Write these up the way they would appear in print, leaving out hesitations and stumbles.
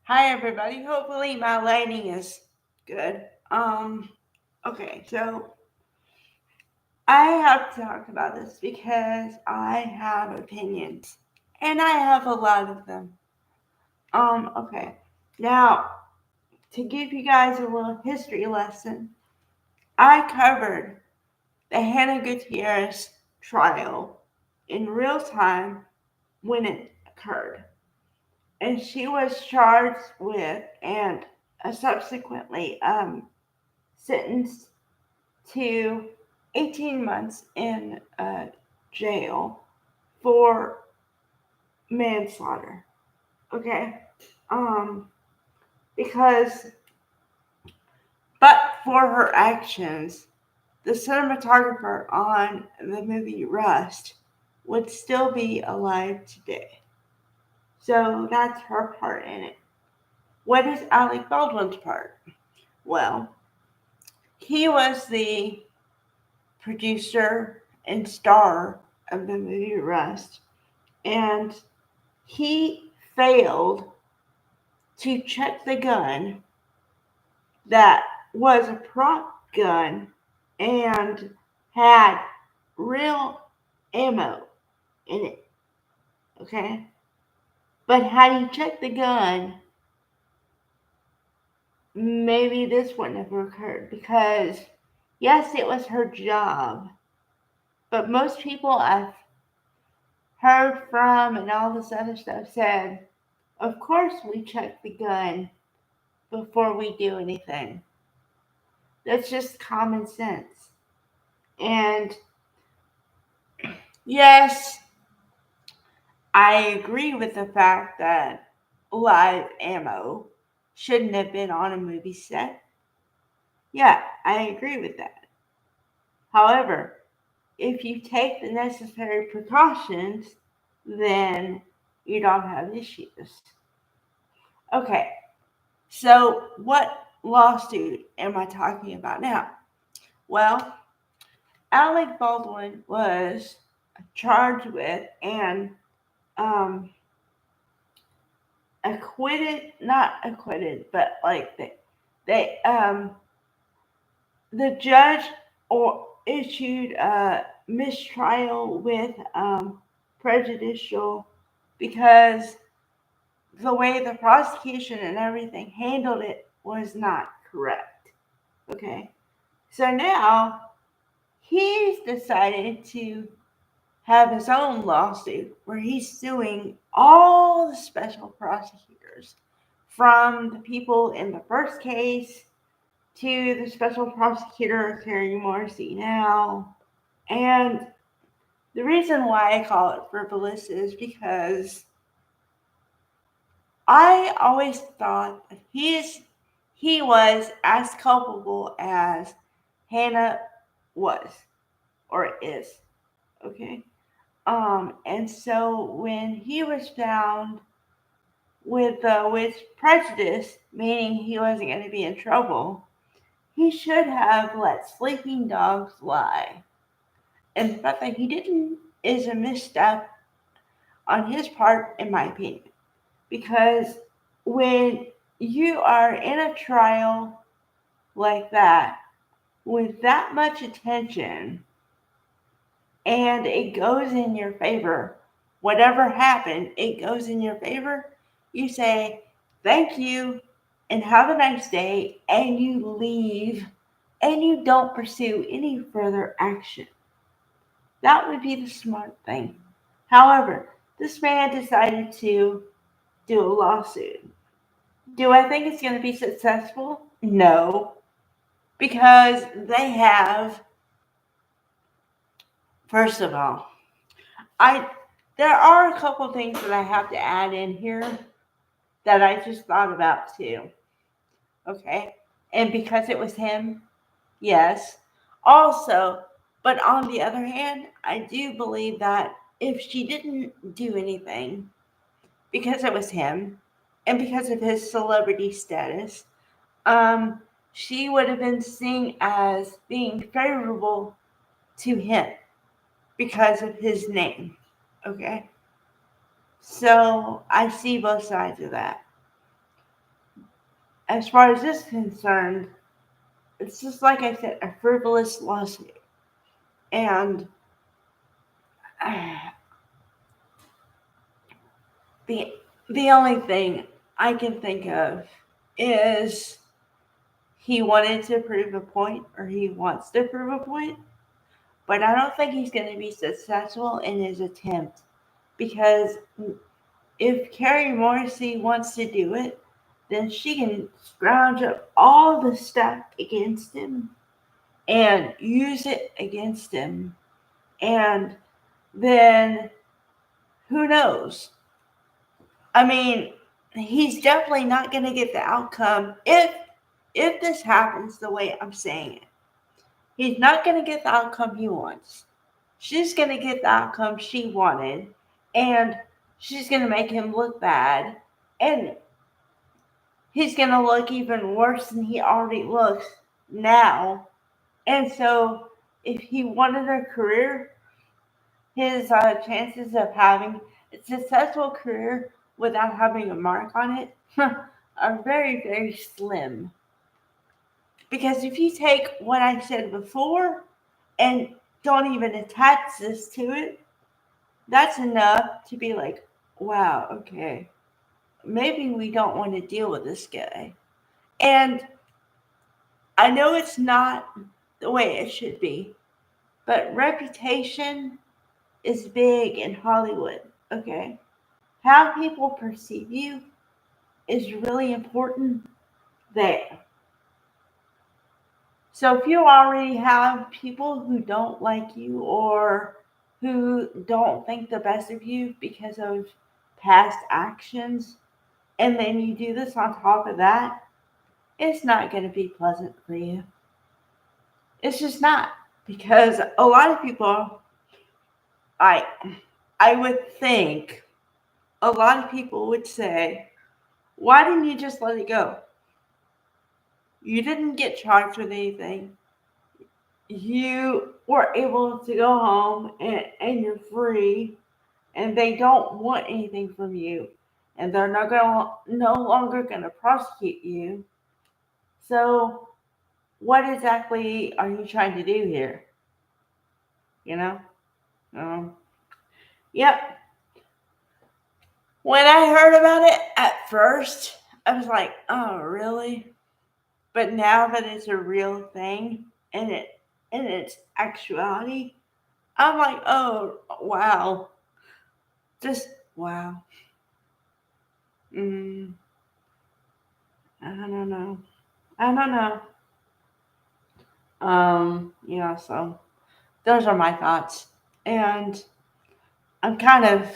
Hi everybody. Hopefully my lighting is good. Okay, so I have to talk about this because I have opinions. And I have a lot of them. Okay. Now, to give you guys a little history lesson, I covered the Hannah Gutierrez trial in real time when it occurred. And she was charged with and subsequently sentenced to 18 months in jail for manslaughter. Okay? Um, because, but for her actions, the cinematographer on the movie Rust would still be alive today. So that's her part in it. What is Alec Baldwin's part? Well, he was the producer and star of the movie Rust, and he failed to check the gun that was a prop gun and had real ammo in it. Okay? But had he checked the gun, maybe this wouldn't have occurred because, yes, it was her job, but most people I've heard from and all this other stuff said, of course we check the gun before we do anything. That's just common sense. And yes, I agree with the fact that live ammo shouldn't have been on a movie set. Yeah, I agree with that. However, if you take the necessary precautions, then you don't have issues. Okay, so what lawsuit am I talking about now? Well, Alec Baldwin was charged with and um, not acquitted, but like they the judge or issued a mistrial with prejudicial because the way the prosecution and everything handled it was not correct. Okay, so now he's decided to have his own lawsuit where he's suing all the special prosecutors, from the people in the first case to the special prosecutor Carrie Morrissey now. And the reason why I call it frivolous is because I always thought that he was as culpable as Hannah was or is. Okay. And so when he was found with prejudice, meaning he wasn't going to be in trouble, he should have let sleeping dogs lie. And the fact that he didn't is a misstep on his part, in my opinion. Because when you are in a trial like that, with that much attention, and it goes in your favor, whatever happened, it goes in your favor, you say, thank you, and have a nice day, and you leave, and you don't pursue any further action. That would be the smart thing. However, this man decided to do a lawsuit. Do I think it's going to be successful? No, because they have, first of all, I there are a couple things that I have to add in here that I just thought about too. Okay, and because it was him, yes. Also, but on the other hand, I do believe that if she didn't do anything, because it was him and because of his celebrity status, um, she would have been seen as being favorable to him because of his name. Okay, so I see both sides of that. as far as this is concerned, it's just like I said, a frivolous lawsuit. And the the only thing I can think of is he wanted to prove a point, or he wants to prove a point, but I don't think he's going to be successful in his attempt, because if Carrie Morrissey wants to do it, then she can scrounge up all the stuff against him and use it against him. And then who knows? I mean, he's definitely not going to get the outcome if this happens the way I'm saying it. He's not going to get the outcome he wants. She's going to get the outcome she wanted, and she's going to make him look bad, and he's going to look even worse than he already looks now. And so, if he wanted a career, his chances of having a successful career without having a mark on it are very, very slim. Because if you take what I said before and don't even attach this to it, that's enough to be like, wow, okay, maybe we don't want to deal with this guy. And I know it's not the way it should be, but reputation is big in Hollywood, okay? How people perceive you is really important there. So if you already have people who don't like you or who don't think the best of you because of past actions, and then you do this on top of that, it's not going to be pleasant for you. It's just not. Because a lot of people, I, I would think, a lot of people would say, why didn't you just let it go? You didn't get charged with anything. You were able to go home and you're free, and they don't want anything from you, and they're not going no longer going to prosecute you. So what exactly are you trying to do here? You know? Um, yep. When I heard about it at first, I was like, oh, really? But now that it's a real thing and it in its actuality, I'm like, oh, wow. Just wow. Mm, I don't know. I don't know. Yeah, so those are my thoughts. And I'm kind of,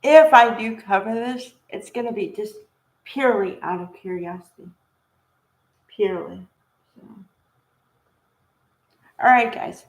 if I do cover this, it's going to be just purely out of curiosity. Purely. So. All right, guys.